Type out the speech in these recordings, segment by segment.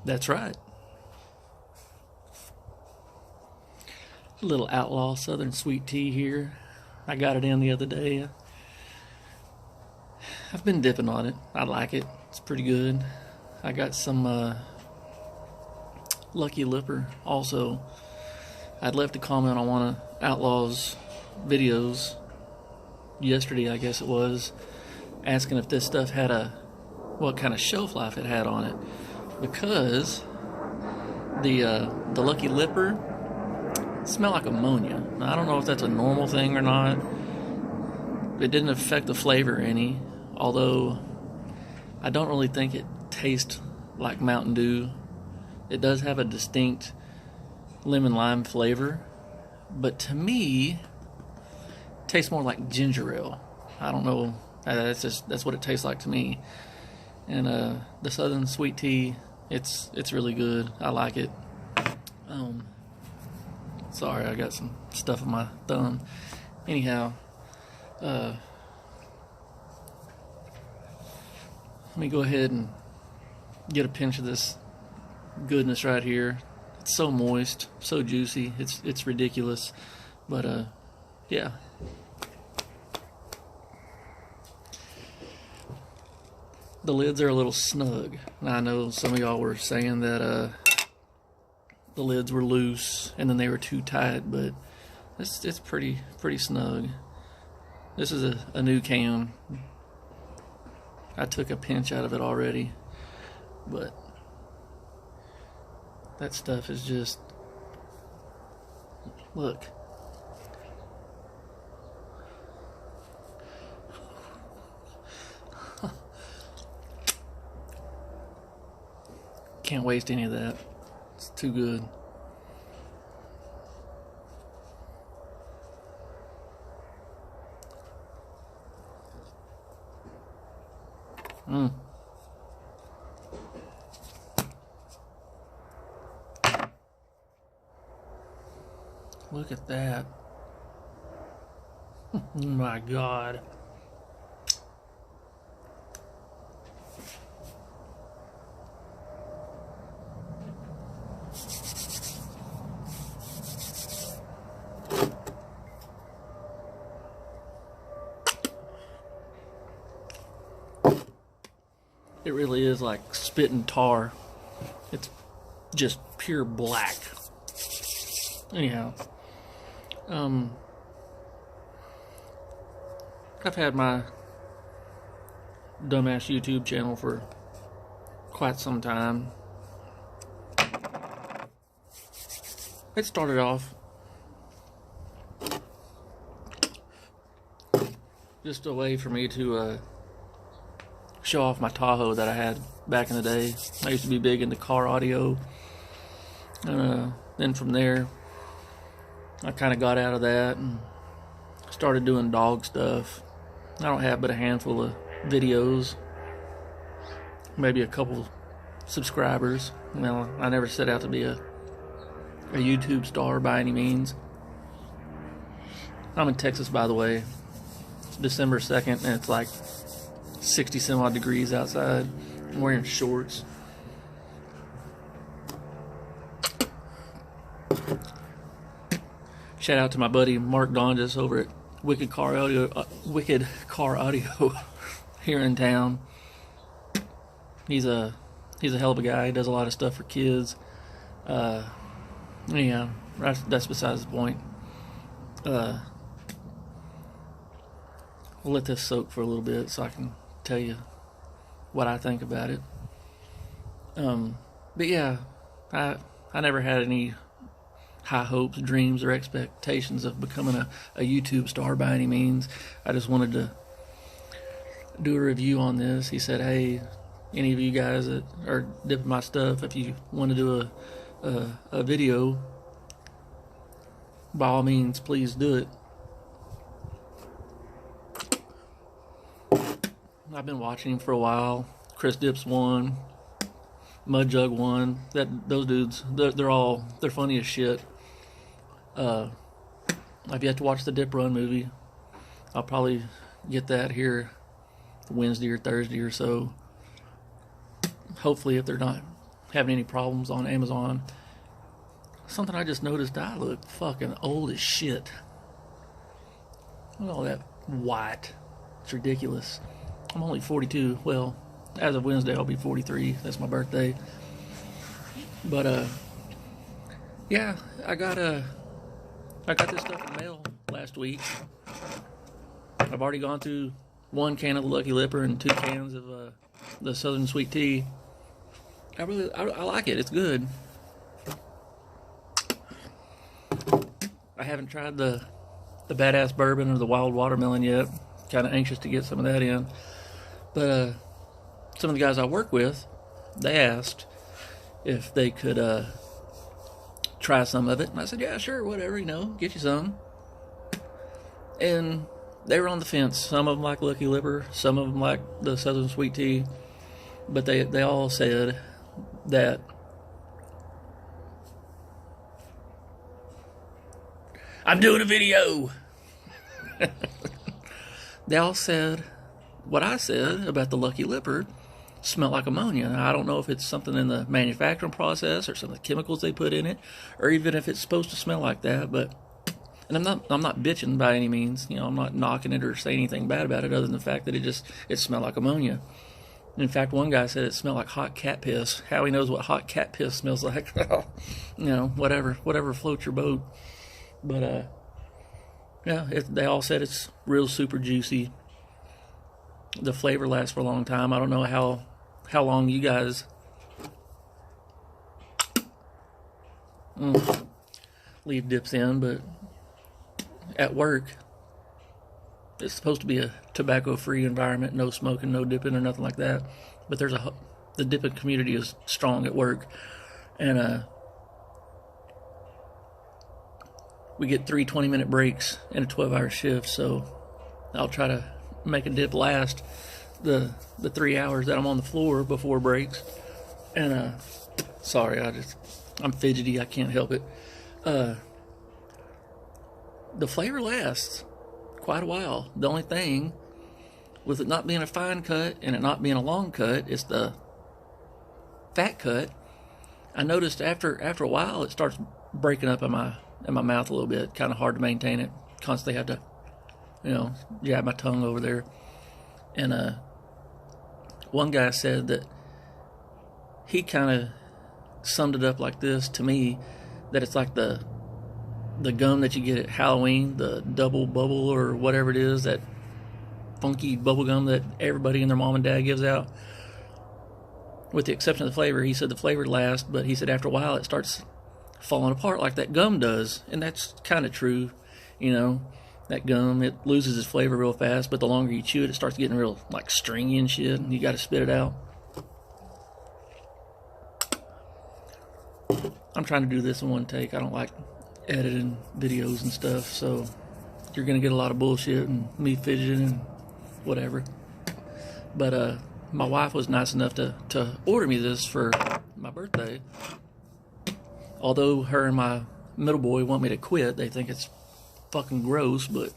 That's right. A little Outlaw Southern Sweet Tea here. I got it in the other day. I've been dipping on it. I like it. It's pretty good. I got some Lucky Lipper also. I'd left a comment on one of Outlaw's videos yesterday, I guess it was, asking if this stuff had what kind of shelf life it had on it, because the Lucky Lipper smelled like ammonia. Now, I don't know if that's a normal thing or not. It didn't affect the flavor any, although I don't really think it tastes like Mountain Dew. It does have a distinct lemon lime flavor, but to me, it tastes more like ginger ale. I don't know. That's what it tastes like to me. And the Southern Sweet Tea, it's really good. I like it. Sorry, I got some stuff on my thumb. Anyhow, let me go ahead and get a pinch of this goodness right here. It's so moist, so juicy. It's ridiculous. But yeah. The lids are a little snug. Now, I know some of y'all were saying that the lids were loose and then they were too tight, but it's pretty snug. This is a new can. I took a pinch out of it already, but that stuff is just, look. Can't waste any of that. It's too good. Look at that. Oh my God. It really is like spitting tar. It's just pure black. Anyhow, I've had my dumbass YouTube channel for quite some time. It started off just a way for me to show off my Tahoe that I had back in the day. I used to be big into car audio, and then from there I kind of got out of that and started doing dog stuff. I don't have but a handful of videos, maybe a couple subscribers. Well, I never set out to be a YouTube star by any means. I'm in Texas, by the way. It's December 2nd and it's like 60 some odd degrees outside. I'm wearing shorts. Shout out to my buddy Mark Donges over at Wicked Car Audio here in town. He's a hell of a guy. He does a lot of stuff for kids. Anyhow, that's besides the point. We'll let this soak for a little bit so I can tell you what I think about it. But yeah, I never had any high hopes, dreams, or expectations of becoming a YouTube star by any means. I just wanted to do a review on this. He said, hey, any of you guys that are dipping my stuff, if you want to do a video, by all means, please do it. I've been watching him for a while. Chris Dips 1, Mud Jug 1. Those dudes, they're funny as shit. I've yet to watch the Dip Run movie. I'll probably get that here Wednesday or Thursday or so. Hopefully, if they're not having any problems on Amazon. Something I just noticed, I look fucking old as shit. Look at all that white. It's ridiculous. I'm only 42. Well, as of Wednesday, I'll be 43. That's my birthday. But, yeah, I got this stuff in the mail last week. I've already gone through 1 can of the Lucky Lipper and 2 cans of the Southern Sweet Tea. I like it. It's good. I haven't tried the Badass Bourbon or the Wild Watermelon yet. Kind of anxious to get some of that in. But some of the guys I work with, they asked if they could try some of it. And I said, yeah, sure, whatever, get you some. And they were on the fence. Some of them like Lucky Lipper, some of them like the Southern Sweet Tea. But they all said that I'm doing a video. They all said what I said about the Lucky Lipper smelled like ammonia. Now, I don't know if it's something in the manufacturing process or some of the chemicals they put in it, or even if it's supposed to smell like that. But and I'm not bitching by any means. I'm not knocking it or saying anything bad about it, other than the fact that it smelled like ammonia. In fact, one guy said it smelled like hot cat piss. How he knows what hot cat piss smells like? Whatever floats your boat. But yeah, they all said it's real super juicy. The flavor lasts for a long time. I don't know how long you guys leave dips in, but at work, it's supposed to be a tobacco-free environment, no smoking, no dipping, or nothing like that. But the dipping community is strong at work, and we get 3 20-minute breaks in a 12-hour shift. So I'll try to make a dip last the 3 hours that I'm on the floor before breaks. And sorry, I'm fidgety. I can't help it. The flavor lasts quite a while. The only thing with it not being a fine cut and it not being a long cut is the fat cut. I noticed after a while it starts breaking up in my mouth a little bit. Kind of hard to maintain it. Constantly have to jab my tongue over there. And one guy said that he kind of summed it up like this to me, that it's like the gum that you get at Halloween, the double bubble or whatever it is, that funky bubble gum that everybody and their mom and dad gives out. With the exception of the flavor, he said the flavor lasts, but he said after a while it starts falling apart like that gum does. And that's kind of true. That gum, it loses its flavor real fast, but the longer you chew it, it starts getting real like stringy and shit, and you got to spit it out. I'm trying to do this in one take. I don't like editing videos and stuff, so you're gonna get a lot of bullshit and me fidgeting and whatever. But my wife was nice enough to order me this for my birthday. Although her and my middle boy want me to quit, they think it's fucking gross, but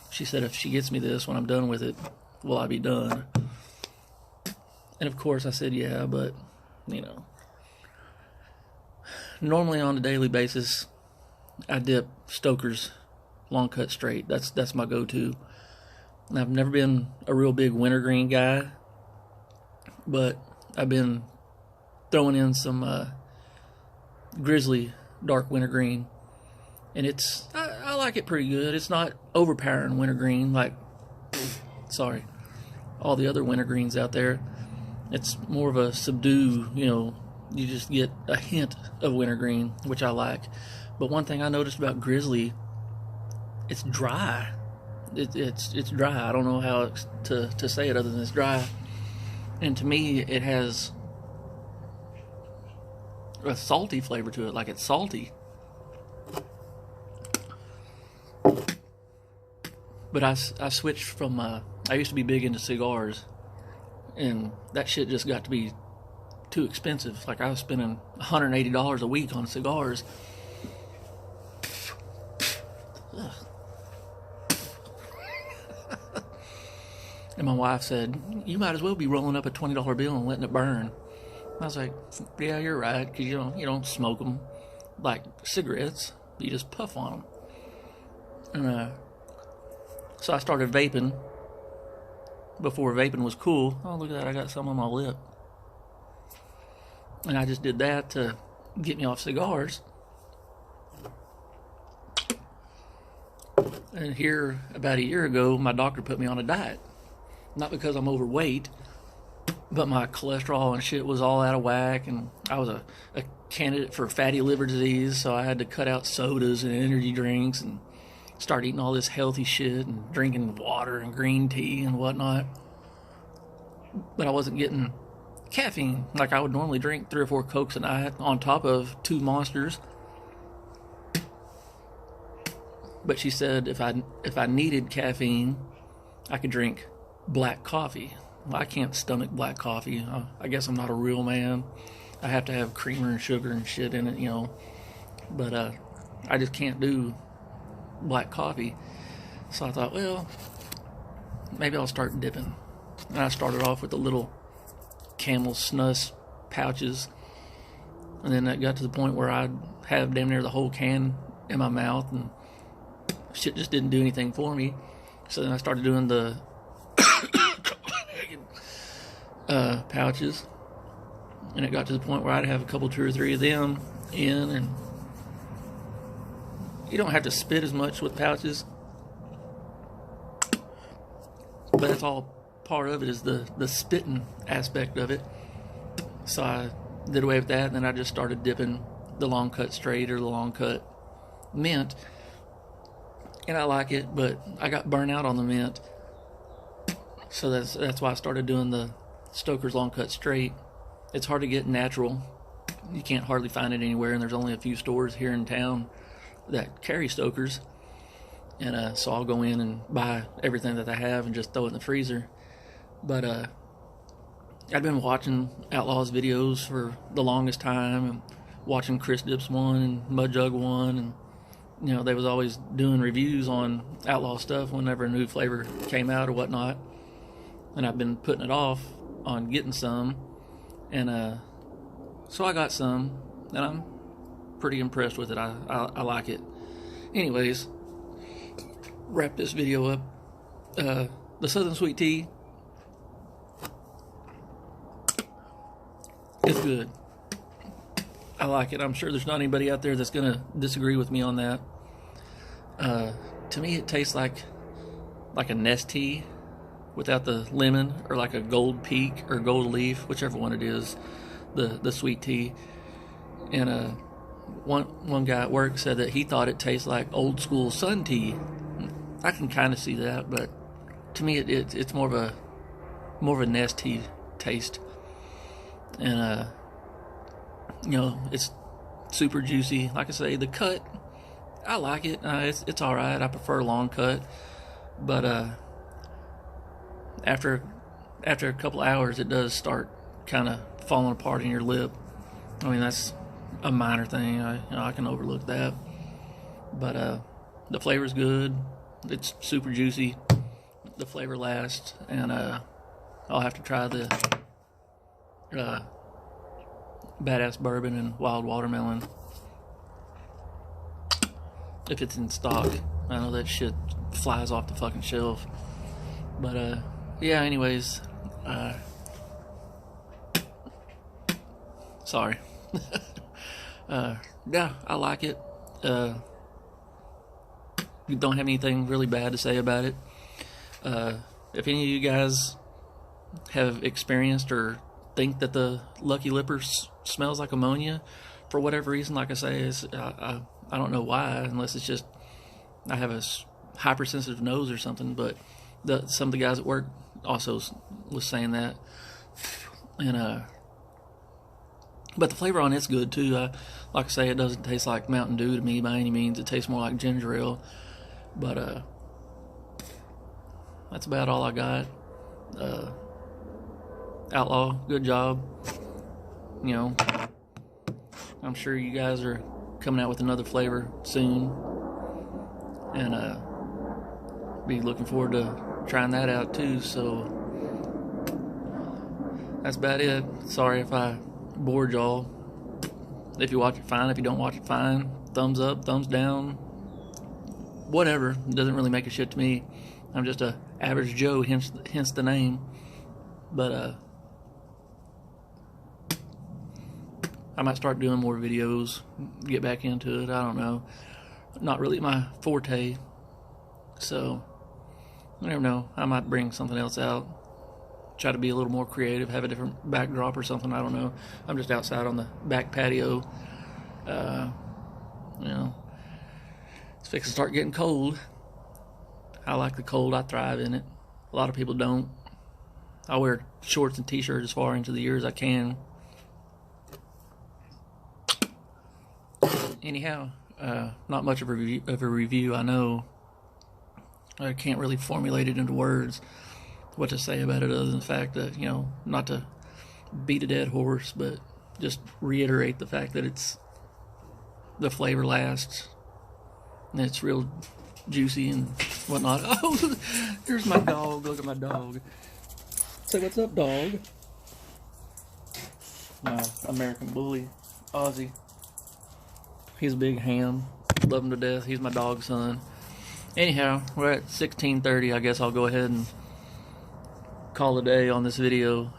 she said if she gets me this when I'm done with it, will I be done? And of course I said yeah, but normally on a daily basis I dip Stoker's long cut straight. That's my go-to. And I've never been a real big wintergreen guy, but I've been throwing in some Grizzly dark wintergreen, and I like it pretty good. It's not overpowering wintergreen like all the other wintergreens out there. It's more of a subdue, you just get a hint of wintergreen, which I like. But one thing I noticed about Grizzly, it's dry. It's dry. I don't know how to say it other than it's dry. And to me, it has a salty flavor to it, like it's salty. But I switched from, I used to be big into cigars, and that shit just got to be too expensive. Like I was spending $180 a week on cigars. And my wife said, you might as well be rolling up a $20 bill and letting it burn. I was like, yeah, you're right, because you don't smoke them like cigarettes. You just puff on them. And so I started vaping before vaping was cool. Oh, look at that, I got some on my lip. And I just did that to get me off cigars. And here, about a year ago, my doctor put me on a diet. Not because I'm overweight, but my cholesterol and shit was all out of whack, and I was a candidate for fatty liver disease, so I had to cut out sodas and energy drinks and start eating all this healthy shit and drinking water and green tea and whatnot. But I wasn't getting caffeine like I would normally drink 3 or 4 Cokes a night on top of 2 Monsters. But she said if I needed caffeine, I could drink black coffee. Well, I can't stomach black coffee. I guess I'm not a real man. I have to have creamer and sugar and shit in it, But I just can't do black coffee. So I thought, well, maybe I'll start dipping. And I started off with the little Camel Snus pouches. And then that got to the point where I'd have damn near the whole can in my mouth, and shit just didn't do anything for me. So then I started doing the pouches, and it got to the point where I'd have a couple, 2 or 3 of them in, and you don't have to spit as much with pouches, but that's all part of it, is the spitting aspect of it. So I did away with that, and then I just started dipping the long cut straight or the long cut mint, and I like it, but I got burnt out on the mint, so that's why I started doing the Stoker's long cut straight. It's hard to get natural. You can't hardly find it anywhere, and there's only a few stores here in town that carry Stoker's, and so I'll go in and buy everything that they have and just throw it in the freezer. But I've been watching Outlaw's videos for the longest time, and watching Chris Dips one and Mud Jug one, and they was always doing reviews on Outlaw stuff whenever a new flavor came out or whatnot, and I've been putting it off on getting some, and so I got some, and I'm pretty impressed with it. I like it. Anyways, wrap this video up. The Southern Sweet Tea, it's good. I like it. I'm sure there's not anybody out there that's gonna disagree with me on that. To me, it tastes like a Nest tea without the lemon, or like a Gold Peak or Gold Leaf, whichever one it is, the sweet tea. And one guy at work said that he thought it tastes like old school Sun tea. I can kind of see that, but to me, it's more of a Nest tea taste. And it's super juicy. Like I say, the cut, I like it. It's all right. I prefer long cut, but after a couple hours, it does start kind of falling apart in your lip. I mean, that's a minor thing. I can overlook that, but the flavor's good. It's super juicy. The flavor lasts, and I'll have to try the Badass Bourbon and Wild Watermelon if it's in stock. I know that shit flies off the fucking shelf, but yeah, anyways, sorry. Yeah, I like it. You don't have anything really bad to say about it. If any of you guys have experienced or think that the Lucky Lipper smells like ammonia for whatever reason, like I say, I don't know why, unless it's just I have a hypersensitive nose or something, but some of the guys at work also was saying that. And but the flavor on it's good too. Like I say, it doesn't taste like Mountain Dew to me by any means. It tastes more like ginger ale. But that's about all I got. Outlaw, good job. I'm sure you guys are coming out with another flavor soon, and be looking forward to trying that out too. So that's about it. Sorry if I bored y'all. If you watch it, fine. If you don't watch it, fine. Thumbs up, thumbs down, whatever. It doesn't really make a shit to me. I'm just a average Joe, hence the name. But I might start doing more videos, get back into it. I don't know. Not really my forte. So I never know. I might bring something else out. Try to be a little more creative, have a different backdrop or something. I don't know. I'm just outside on the back patio. You know, it's fixing to start getting cold. I like the cold. I thrive in it. A lot of people don't. I wear shorts and t-shirts as far into the year as I can. Anyhow, not much of a review. I know I can't really formulate it into words what to say about it, other than the fact that, you know, not to beat a dead horse, but just reiterate the fact that the flavor lasts and it's real juicy and whatnot. Oh, there's my dog. Look at my dog. Say what's up, dog. My American bully, Ozzy. He's a big ham. Love him to death. He's my dog's son. Anyhow, we're at 16:30. I guess I'll go ahead and call it a day on this video.